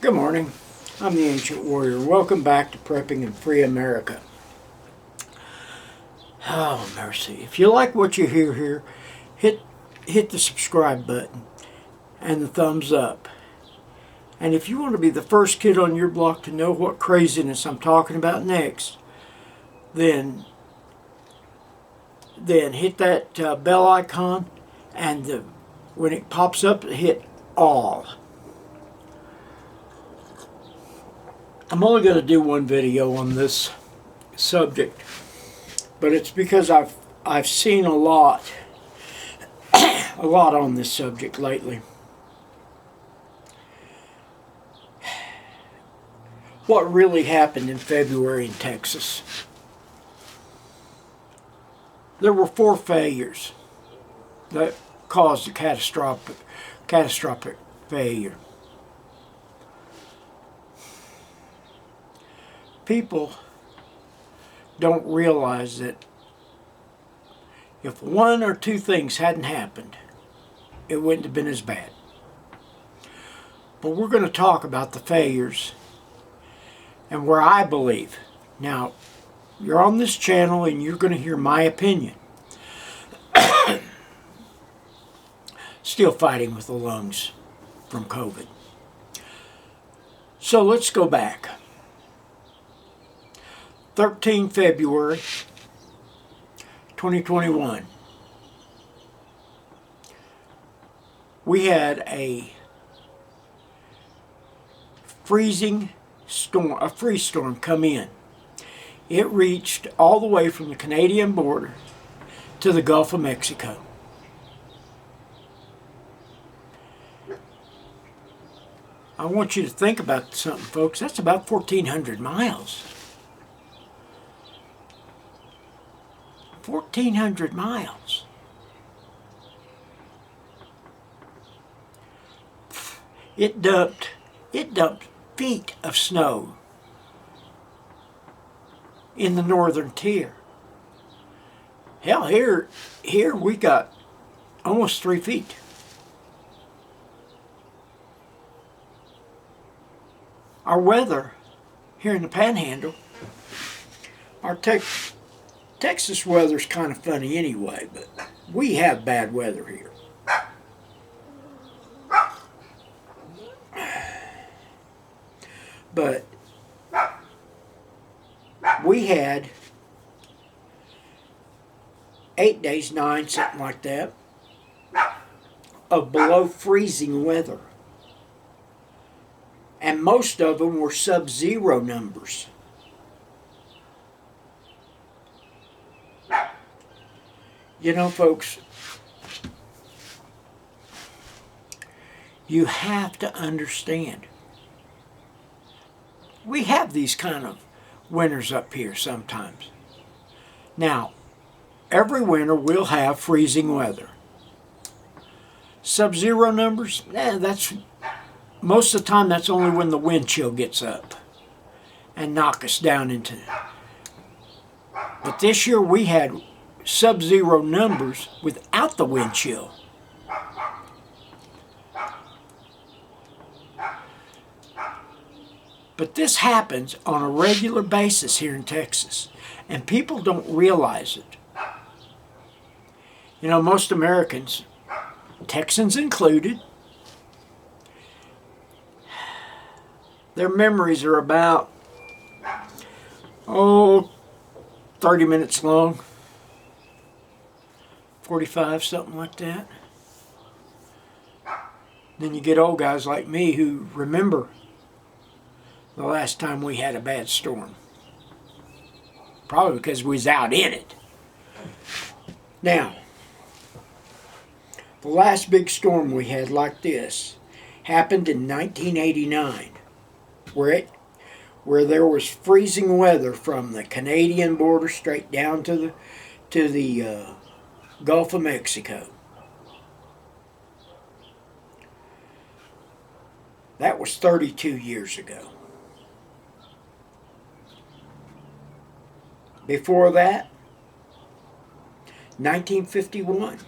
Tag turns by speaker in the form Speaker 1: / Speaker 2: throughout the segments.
Speaker 1: Good morning. I'm the Ancient Warrior. Welcome back to Prepping in Free America. Oh, mercy. If you like what you hear here, hit the subscribe button and the thumbs up. And if you want to be the first kid on your block to know what craziness I'm talking about next, then hit that bell icon, and when it pops up, hit all. I'm only going to do one video on this subject, but it's because I've seen a lot on this subject lately. What really happened in February in Texas? There were 4 failures that caused a catastrophic failure. People don't realize that if 1 or 2 things hadn't happened, it wouldn't have been as bad. But we're going to talk about the failures and where I believe. Now, you're on this channel and you're going to hear my opinion. Still fighting with the lungs from COVID. So let's go back. 13 February 2021. We had a freezing storm, a freeze storm come in. It reached all the way from the Canadian border to the Gulf of Mexico. I want you to think about something, folks. That's about 1,400 miles. 1,400 miles. It dumped feet of snow in the northern tier. Hell, here we got almost 3 feet. Our weather here in the Panhandle, our Texas weather's kind of funny anyway, but we have bad weather here. But we had 8 days, 9, something like that, of below freezing weather. And most of them were sub-zero numbers. You know, folks, you have to understand. We have these kind of winters up here sometimes. Now, every winter we'll have freezing weather. Sub-zero numbers, that's most of the time that's only when the wind chill gets up and knock us down into it. But this year we had sub-zero numbers without the wind chill. But this happens on a regular basis here in Texas, and people don't realize it. You know, most Americans, Texans included, their memories are about, 30 minutes long, 45, something like that. Then you get old guys like me who remember the last time we had a bad storm. Probably because we was out in it. Now, the last big storm we had like this happened in 1989, where there was freezing weather from the Canadian border straight down to the Gulf of Mexico. That was 32 years ago. Before that, 1951.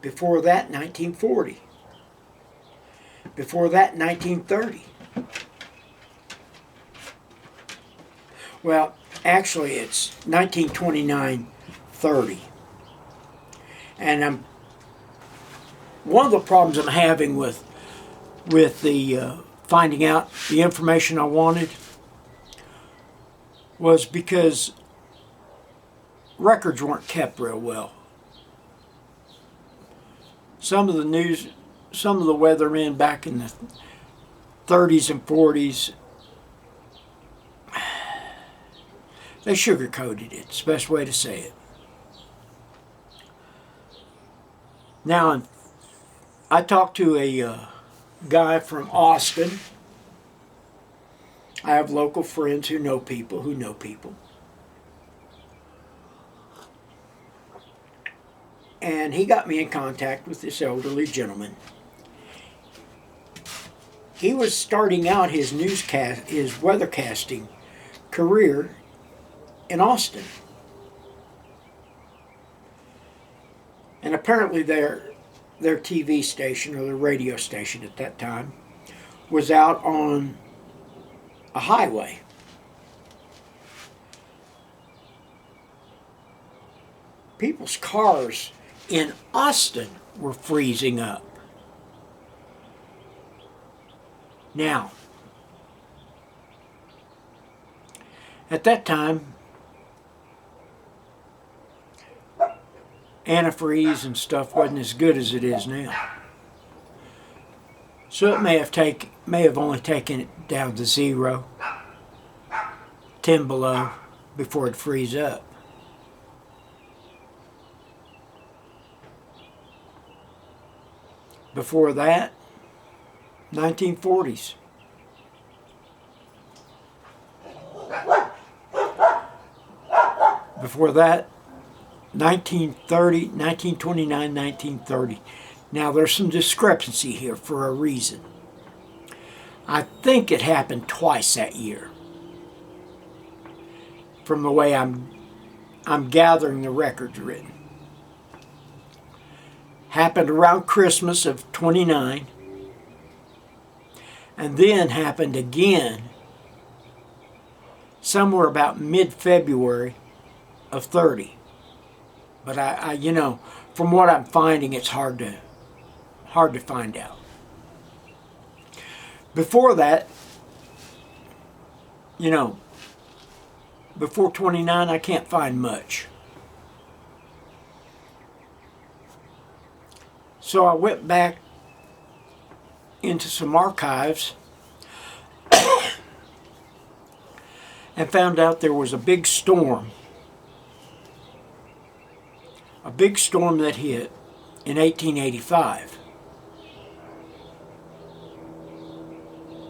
Speaker 1: Before that, 1940. Before that, 1930. Well, actually, it's 1929-30. And one of the problems I'm having with the finding out the information I wanted was because records weren't kept real well. Some of the weathermen back in the 30s and 40s, they sugarcoated it. It's the best way to say it. Now, I talked to a guy from Austin. I have local friends who know people who know people. And he got me in contact with this elderly gentleman. He was starting out his weathercasting career in Austin. And apparently their TV station, or their radio station at that time, was out on a highway. People's cars in Austin were freezing up. Now, at that time, antifreeze and stuff wasn't as good as it is now. So it may have only taken it down to 0, 10 below, before it'd freeze up. Before that, 1940s. Before that, 1930, 1929, 1930. Now there's some discrepancy here for a reason. I think it happened twice that year, from the way I'm gathering the records written. Happened around Christmas of 29, and then happened again somewhere about mid-February of 30. But I from what I'm finding, it's hard to find out. Before that, before 29, I can't find much. So I went back into some archives and found out there was a big storm that hit in 1885.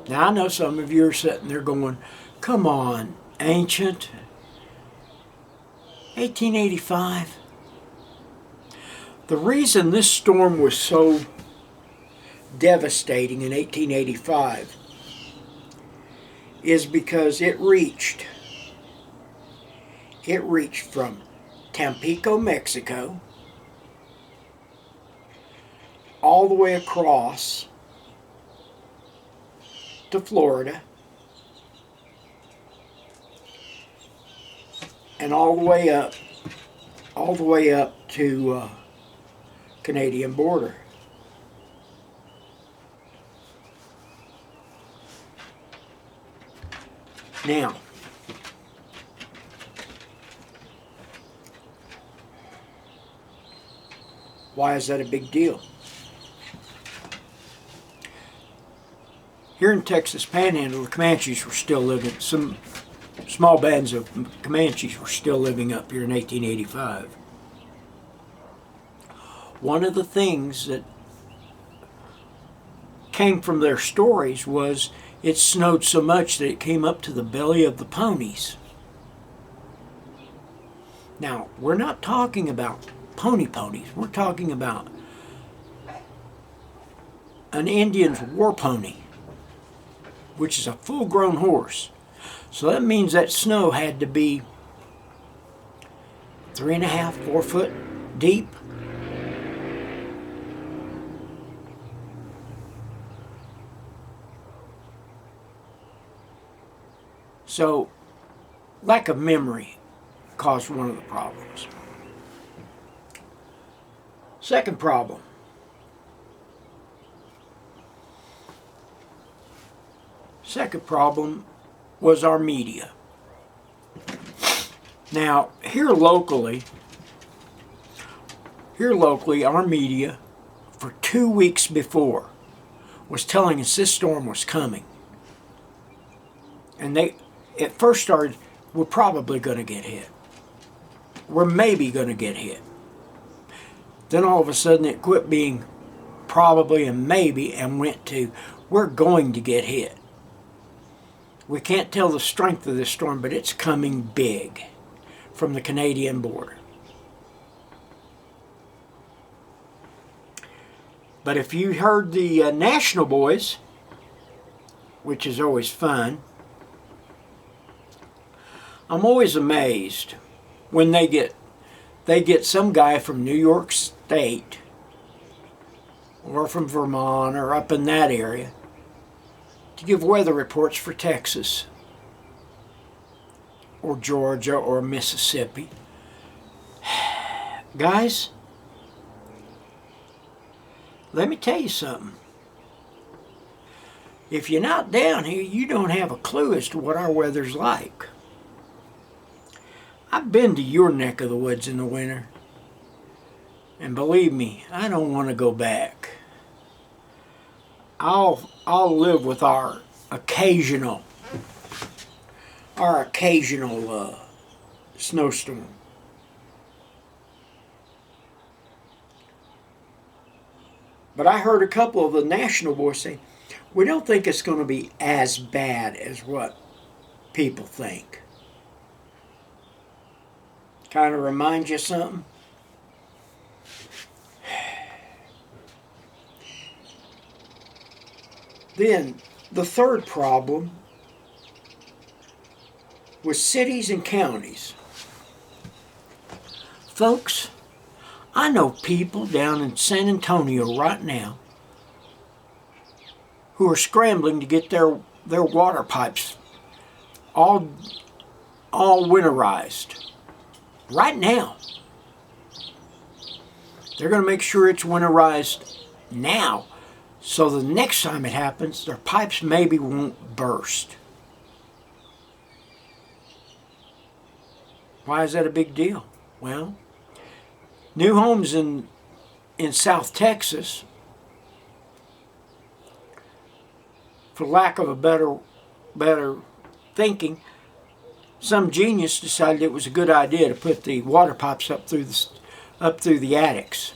Speaker 1: Now I know some of you are sitting there going, come on, ancient, 1885? The reason this storm was so devastating in 1885 is because it reached from Tampico, Mexico, all the way across to Florida, and all the way up to Canadian border. Now, why is that a big deal? Here in Texas Panhandle, the Comanches were still living, some small bands of Comanches were still living up here in 1885. One of the things that came from their stories was it snowed so much that it came up to the belly of the ponies. Now, we're not talking about ponies. We're talking about an Indian's war pony, which is a full-grown horse. So that means that snow had to be 3.5, 4 foot deep. So, lack of memory caused one of the problems. Second problem. Second problem was our media. Now, here locally, our media, for 2 weeks before, was telling us this storm was coming. And it first started, we're probably going to get hit. We're maybe going to get hit. Then all of a sudden it quit being probably and maybe and went to, we're going to get hit. We can't tell the strength of this storm, but it's coming big from the Canadian border. But if you heard the national boys, which is always fun, I'm always amazed when they get some guy from New York State or from Vermont or up in that area to give weather reports for Texas or Georgia or Mississippi. Guys, let me tell you something. If you're not down here, you don't have a clue as to what our weather's like. I've been to your neck of the woods in the winter, and believe me, I don't want to go back. I'll live with our occasional snowstorm. But I heard a couple of the national boys say, we don't think it's going to be as bad as what people think. Kind of remind you of something? Then, the third problem was cities and counties. Folks, I know people down in San Antonio right now who are scrambling to get their water pipes all winterized. Right now. They're going to make sure it's winterized now, so the next time it happens, their pipes maybe won't burst. Why is that a big deal? Well, new homes in South Texas, for lack of a better thinking, some genius decided it was a good idea to put the water pipes up through the attics.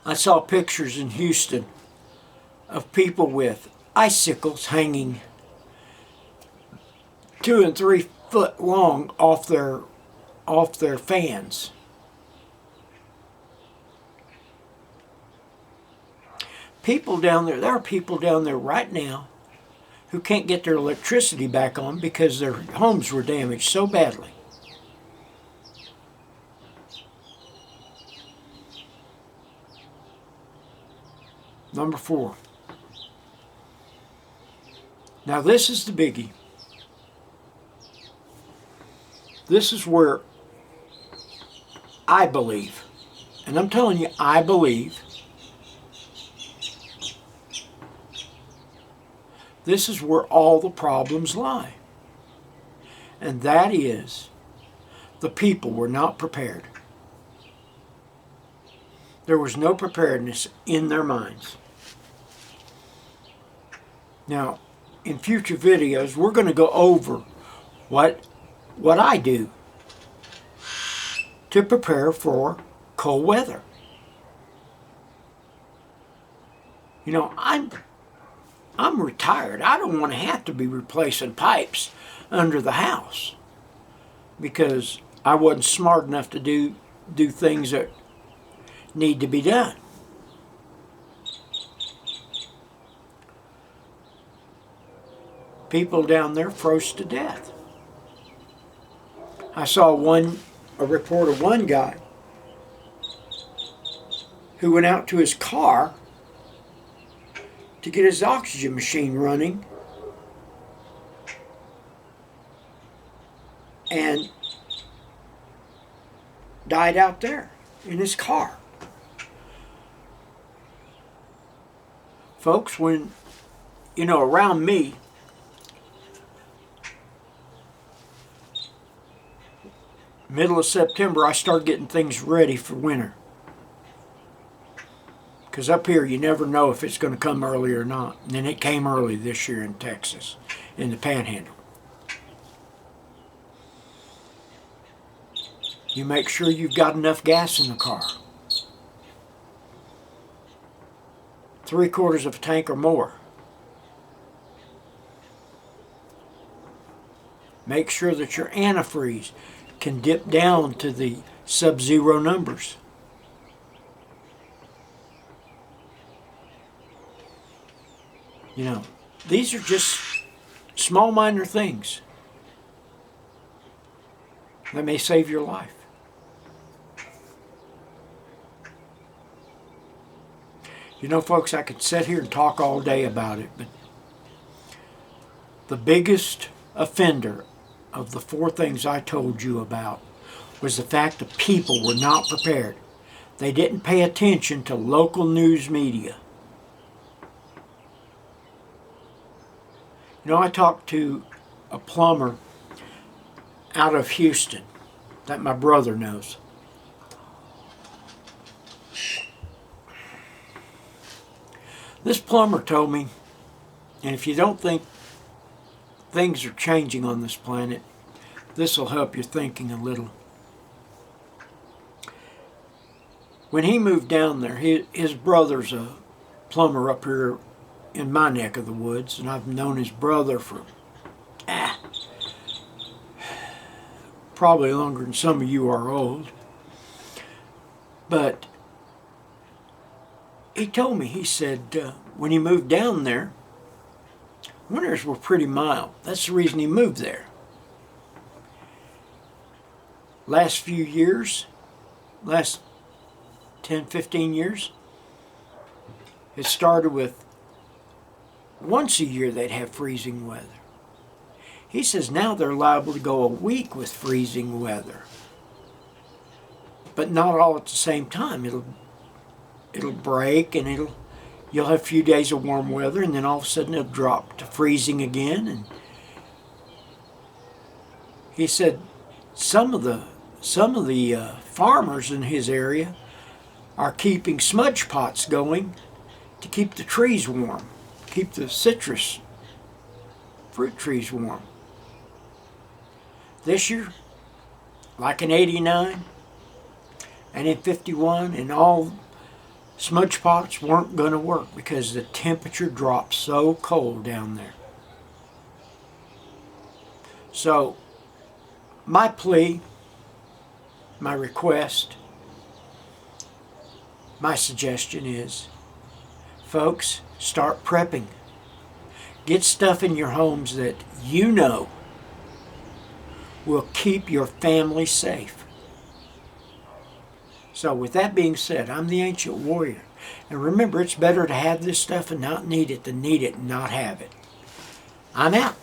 Speaker 1: I saw pictures in Houston of people with icicles hanging 2 and 3 foot long off their fans. People down there are people down there right now who can't get their electricity back on because their homes were damaged so badly. Number 4. Now this is the biggie. This is where I believe, and I'm telling you, I believe, this is where all the problems lie. And that is, the people were not prepared. There was no preparedness in their minds. Now, in future videos, we're going to go over what I do to prepare for cold weather. You know, I'm retired. I don't want to have to be replacing pipes under the house because I wasn't smart enough to do things that need to be done. People down there froze to death. I saw a report of one guy who went out to his car to get his oxygen machine running, and died out there in his car. Folks, when, around me, middle of September, I start getting things ready for winter. Because up here, you never know if it's going to come early or not. And then it came early this year in Texas, in the Panhandle. You make sure you've got enough gas in the car. 3/4 of a tank or more. Make sure that your antifreeze can dip down to the sub-zero numbers. These are just small minor things that may save your life. Folks, I could sit here and talk all day about it, but the biggest offender of the 4 things I told you about was the fact that people were not prepared. They didn't pay attention to local news media. I talked to a plumber out of Houston that my brother knows. This plumber told me, and if you don't think things are changing on this planet, this will help your thinking a little. When he moved down there, his brother's a plumber up here in my neck of the woods, and I've known his brother for probably longer than some of you are old. But he told me, he said, when he moved down there, winters were pretty mild. That's the reason he moved there. Last few years, last 10, 15 years, it started with once a year they'd have freezing weather. He says now they're liable to go a week with freezing weather. But not all at the same time. It'll break and you'll have a few days of warm weather, and then all of a sudden it'll drop to freezing again. And he said some of the farmers in his area are keeping smudge pots going to keep the trees warm, keep the citrus fruit trees warm. This year, like in '89 and in '51, and all smudge pots weren't going to work because the temperature dropped so cold down there. So, my plea, my request, my suggestion is, folks, start prepping. Get stuff in your homes that you know will keep your family safe. So with that being said, I'm the Ancient Warrior. And remember, it's better to have this stuff and not need it than need it and not have it. I'm out.